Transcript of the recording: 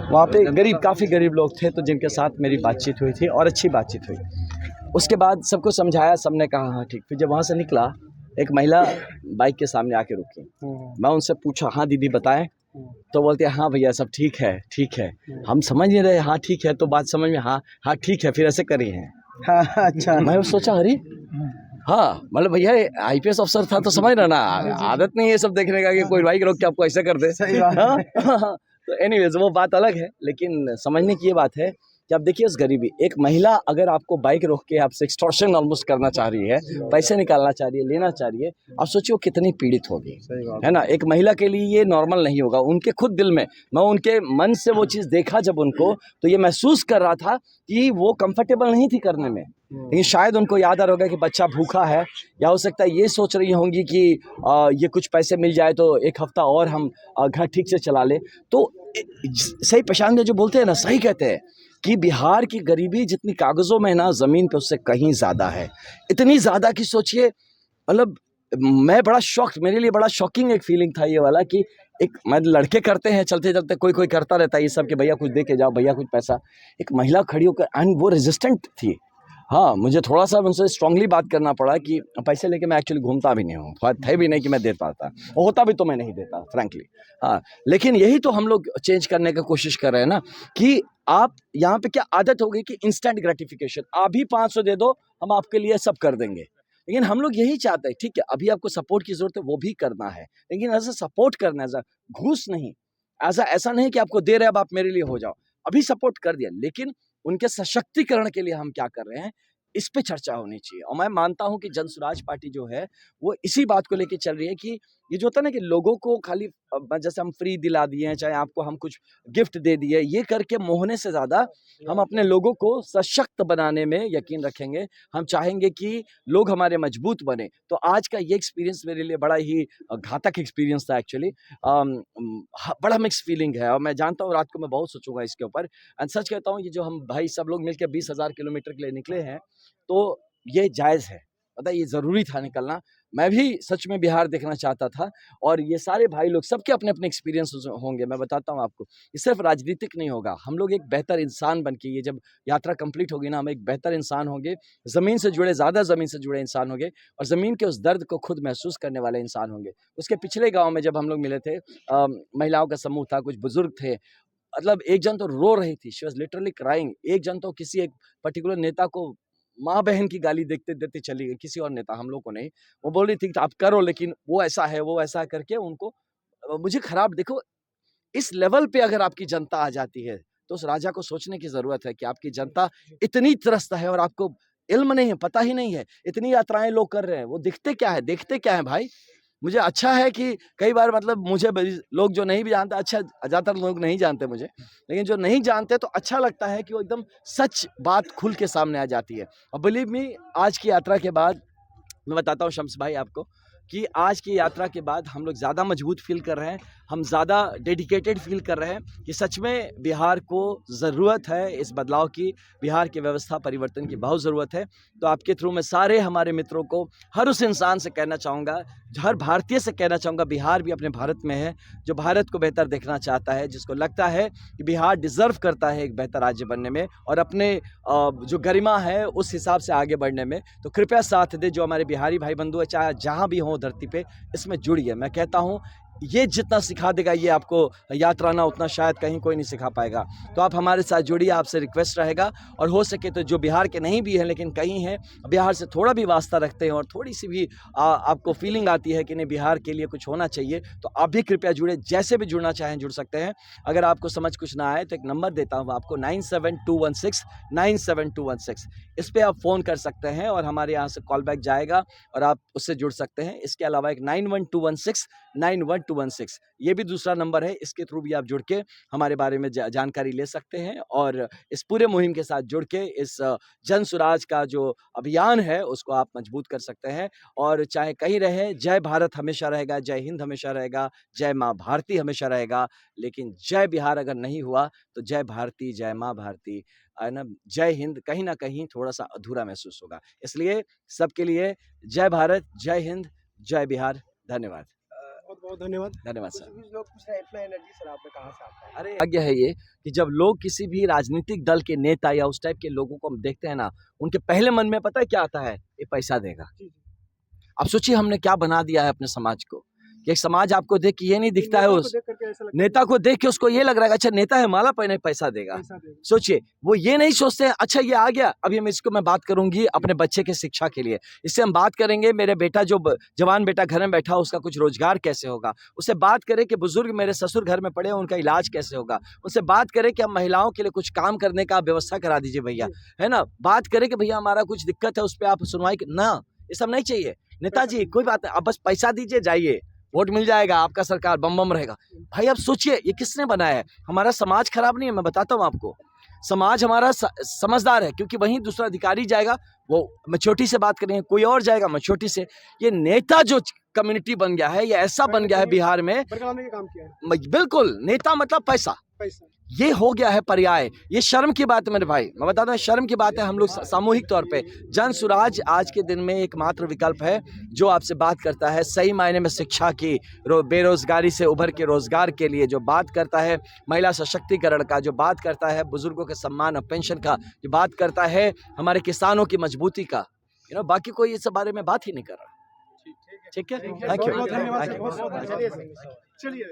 वहाँ पे गरीब, काफ़ी गरीब लोग थे, तो जिनके साथ मेरी बातचीत हुई थी और अच्छी बातचीत हुई। उसके बाद सबको समझाया, सबने कहा हाँ ठीक। फिर जब वहाँ से निकला, एक महिला बाइक के सामने आके रुकी। मैं उनसे पूछा, हाँ दीदी बताएं। तो बोलते हैं हाँ भैया सब ठीक है, ठीक है। हम समझ नहीं रहे, हाँ ठीक है तो बात समझ में, हाँ हाँ ठीक है, फिर ऐसे करी हैं। हाँ, अच्छा। मैं सोचा अरे हाँ, मतलब भैया आईपीएस अफसर था तो समझ रहा ना, आदत नहीं है ये सब देखने का कि कोई बाइक रोक के आपको ऐसा कर दे। सही बात है। हाँ, तो एनीवेज वो बात अलग है, लेकिन समझने की ये बात है कि आप देखिए उस गरीबी, एक महिला अगर आपको बाइक रोक के आपसे एक्सटॉर्शन ऑलमोस्ट करना चाह रही है, पैसे निकालना चाह रही है, लेना चाह रही है, आप सोचिए वो कितनी पीड़ित होगी, है ना। एक महिला के लिए ये नॉर्मल नहीं होगा। उनके खुद दिल में, मैं उनके मन से वो चीज़ देखा जब उनको, तो ये महसूस कर रहा था कि वो कंफर्टेबल नहीं थी करने में। लेकिन शायद उनको याद आ रहा होगा कि बच्चा भूखा है, या हो सकता है ये सोच रही होंगी कि ये कुछ पैसे मिल जाए तो एक हफ्ता और हम घर ठीक से चला ले। तो सही प्रशांत जो बोलते हैं ना, सही कहते हैं कि बिहार की गरीबी जितनी कागजों में ना, जमीन पे उससे कहीं ज्यादा है। इतनी ज्यादा कि सोचिए, मतलब मैं बड़ा शॉक्ड, मेरे लिए बड़ा शॉकिंग एक फीलिंग था ये वाला कि एक लड़के करते हैं चलते चलते, कोई कोई करता रहता है ये सब कि भैया कुछ दे के जाओ, भैया कुछ पैसा। एक महिला खड़ी होकर, एंड वो रेजिस्टेंट थी। हाँ, मुझे थोड़ा सा उनसे स्ट्रांगली बात करना पड़ा कि पैसे लेके मैं एक्चुअली घूमता भी नहीं हूँ, थे भी नहीं कि मैं दे पाता, होता भी तो मैं नहीं देता फ्रैंकली। हाँ, लेकिन यही तो हम लोग चेंज करने की कोशिश कर रहे हैं ना, कि आप यहाँ पे क्या आदत हो गई कि इंस्टेंट ग्रेटिफिकेशन, आप भी 500 दे दो हम आपके लिए सब कर देंगे। लेकिन हम लोग यही चाहते हैं, ठीक है अभी आपको सपोर्ट की जरूरत है, वो भी करना है, लेकिन ऐसा सपोर्ट करना है, घूस नहीं। ऐसा नहीं कि आपको दे रहे अब आप मेरे लिए हो जाओ, अभी सपोर्ट कर दिया, लेकिन उनके सशक्तिकरण के लिए हम क्या कर रहे हैं, इस पे चर्चा होनी चाहिए। और मैं मानता हूं कि जन स्वराज पार्टी जो है वो इसी बात को लेकर चल रही है कि ये जो होता है ना कि लोगों को खाली जैसे हम फ्री दिला दिए हैं, चाहे आपको हम कुछ गिफ्ट दे दिए, ये करके मोहने से ज्यादा हम अपने लोगों को सशक्त बनाने में यकीन रखेंगे। हम चाहेंगे कि लोग हमारे मजबूत बने। तो आज का ये एक्सपीरियंस मेरे लिए बड़ा ही घातक एक्सपीरियंस था एक्चुअली। बड़ा मिक्स फीलिंग है, और मैं जानता हूँ रात को मैं बहुत सोचूंगा इसके ऊपर। एंड सच कहता हूँ, ये जो हम भाई सब लोग मिलकर 20,000 किलोमीटर के लिए निकले हैं, तो ये जायज है, पता ये जरूरी था निकलना। मैं भी सच में बिहार देखना चाहता था, और ये सारे भाई लोग सबके अपने अपने एक्सपीरियंस होंगे। मैं बताता हूँ आपको, ये सिर्फ राजनीतिक नहीं होगा, हम लोग एक बेहतर इंसान बन के, ये जब यात्रा कंप्लीट होगी ना, हम एक बेहतर इंसान होंगे, ज़मीन से जुड़े, ज़्यादा ज़मीन से जुड़े इंसान होंगे, और ज़मीन के उस दर्द को खुद महसूस करने वाले इंसान होंगे। उसके पिछले गाँव में जब हम लोग मिले थे, महिलाओं का समूह था, कुछ बुजुर्ग थे, मतलब एक जन तो रो रही थी, शी वाज लिटरली क्राइंग। एक जन तो किसी एक पर्टिकुलर नेता को माँ बहन की गाली देखते देते चली गई, किसी और नेता, हम लोग को नहीं। वो बोल रही थी आप करो, लेकिन वो ऐसा है, वो ऐसा करके उनको, मुझे खराब, देखो इस लेवल पे अगर आपकी जनता आ जाती है, तो उस राजा को सोचने की जरूरत है कि आपकी जनता इतनी त्रस्त है और आपको इल्म नहीं है, पता ही नहीं है। इतनी यात्राएं लोग कर रहे हैं, वो दिखते क्या है, देखते क्या है भाई। मुझे अच्छा है कि कई बार, मतलब मुझे लोग जो नहीं भी जानते, अच्छा ज़्यादातर लोग नहीं जानते मुझे, लेकिन जो नहीं जानते तो अच्छा लगता है कि वो एकदम सच बात खुल के सामने आ जाती है। और बिलीव मी, आज की यात्रा के बाद मैं बताता हूँ शम्स भाई आपको, कि आज की यात्रा के बाद हम लोग ज़्यादा मजबूत फील कर रहे हैं, हम ज़्यादा डेडिकेटेड फील कर रहे हैं कि सच में बिहार को ज़रूरत है इस बदलाव की, बिहार की व्यवस्था परिवर्तन की बहुत ज़रूरत है। तो आपके थ्रू मैं सारे हमारे मित्रों को, हर उस इंसान से कहना चाहूँगा, हर भारतीय से कहना चाहूँगा, बिहार भी अपने भारत में है, जो भारत को बेहतर देखना चाहता है, जिसको लगता है कि बिहार डिज़र्व करता है एक बेहतर राज्य बनने में, और अपने जो गरिमा है उस हिसाब से आगे बढ़ने में। तो कृपया साथ दे, जो हमारे बिहारी भाई बंधु है, चाहे जहाँ भी हों धरती पे, इसमें जुड़िए। मैं कहता हूँ ये जितना सिखा देगा ये आपको यात्रा ना, उतना शायद कहीं कोई नहीं सिखा पाएगा। तो आप हमारे साथ जुड़िए, आपसे रिक्वेस्ट रहेगा। और हो सके तो जो बिहार के नहीं भी हैं, लेकिन कहीं हैं बिहार से थोड़ा भी वास्ता रखते हैं, और थोड़ी सी भी आपको फीलिंग आती है कि नहीं बिहार के लिए कुछ होना चाहिए, तो आप भी कृपया जुड़े। जैसे भी जुड़ना चाहें जुड़ सकते हैं। अगर आपको समझ कुछ ना आए तो एक नंबर देता हूँ आपको, 9721697216। इस पर आप फ़ोन कर सकते हैं और हमारे यहाँ से कॉल बैक जाएगा और आप उससे जुड़ सकते हैं। इसके अलावा एक 9121691216, ये भी दूसरा नंबर है, इसके थ्रू भी आप जुड़ के हमारे बारे में जानकारी ले सकते हैं, और इस पूरे मुहिम के साथ जुड़ के इस जन स्वराज का जो अभियान है उसको आप मजबूत कर सकते हैं। और चाहे कहीं रहे, जय भारत हमेशा रहेगा, जय हिंद हमेशा रहेगा, जय माँ भारती हमेशा रहेगा, लेकिन जय बिहार अगर नहीं हुआ तो जय भारती, जय माँ भारती, है ना, जय हिंद कहीं ना कहीं थोड़ा सा अधूरा महसूस होगा। इसलिए सबके लिए जय भारत, जय हिंद, जय बिहार। धन्यवाद। बहुत बहुत धन्यवाद। धन्यवाद सर। कुछ लोग पूछ रहे हैं इतना एनर्जी सर आप में कहाँ से आता है? अरे भाग्य है ये कि जब लोग किसी भी राजनीतिक दल के नेता या उस टाइप के लोगों को हम देखते हैं ना, उनके पहले मन में पता है क्या आता है? ये पैसा देगा। जी, जी। अब सोचिए हमने क्या बना दिया है अपने समाज को, कि एक समाज आपको देख के ये नहीं दिखता है, नेता को उस देख करके ऐसा लगता है नेता को देख के उसको ये लग रहा है अच्छा नेता है, माला पहने पैसा देगा। पैसा देगा। सोचिए वो ये नहीं सोचते हैं अच्छा ये आ गया, अभी मैं बात करूंगी अपने बच्चे के शिक्षा के लिए। इससे हम बात करेंगे मेरे बेटा जो जवान बेटा घर में बैठा उसका कुछ रोजगार कैसे होगा, उससे बात करें कि बुजुर्ग मेरे ससुर घर में पड़े हैं उनका इलाज कैसे होगा, उससे बात करें कि हम महिलाओं के लिए कुछ काम करने का व्यवस्था करा दीजिए भैया, है ना, बात करें कि भैया हमारा कुछ दिक्कत है उस पर आप सुनवाई ना, ये सब नहीं चाहिए नेताजी, कोई बात नहीं, आप बस पैसा दीजिए जाइए, वोट मिल जाएगा, आपका सरकार बम बम रहेगा। भाई अब सोचिए ये किसने बनाया है? हमारा समाज खराब नहीं है, मैं बताता हूँ आपको, समाज हमारा समझदार है, क्योंकि वहीं दूसरा अधिकारी जाएगा वो मैच्योरिटी से बात करेंगे, कोई और जाएगा मैच्योरिटी से। ये नेता जो कम्युनिटी बन गया है, ये ऐसा बन गया है बिहार में, बरगलाने का काम किया है। बिल्कुल नेता मतलब पैसा, पैसा। ये हो गया है पर्याय। ये शर्म की बात है मेरे भाई, मैं बताता हूँ शर्म की बात है। हम लोग सामूहिक तौर पे जन सुराज आज के दिन में एकमात्र विकल्प है जो आपसे बात करता है सही मायने में शिक्षा की, बेरोजगारी से उभर के रोजगार के लिए, जो बात करता है महिला सशक्तिकरण का, जो बात करता है बुजुर्गों के सम्मान और पेंशन का, जो बात करता है हमारे किसानों की मजबूती का, बाकी कोई इस बारे में बात ही नहीं कर रहा। ठीक है, थैंक यू, बहुत धन्यवाद। Thank you. चलिए।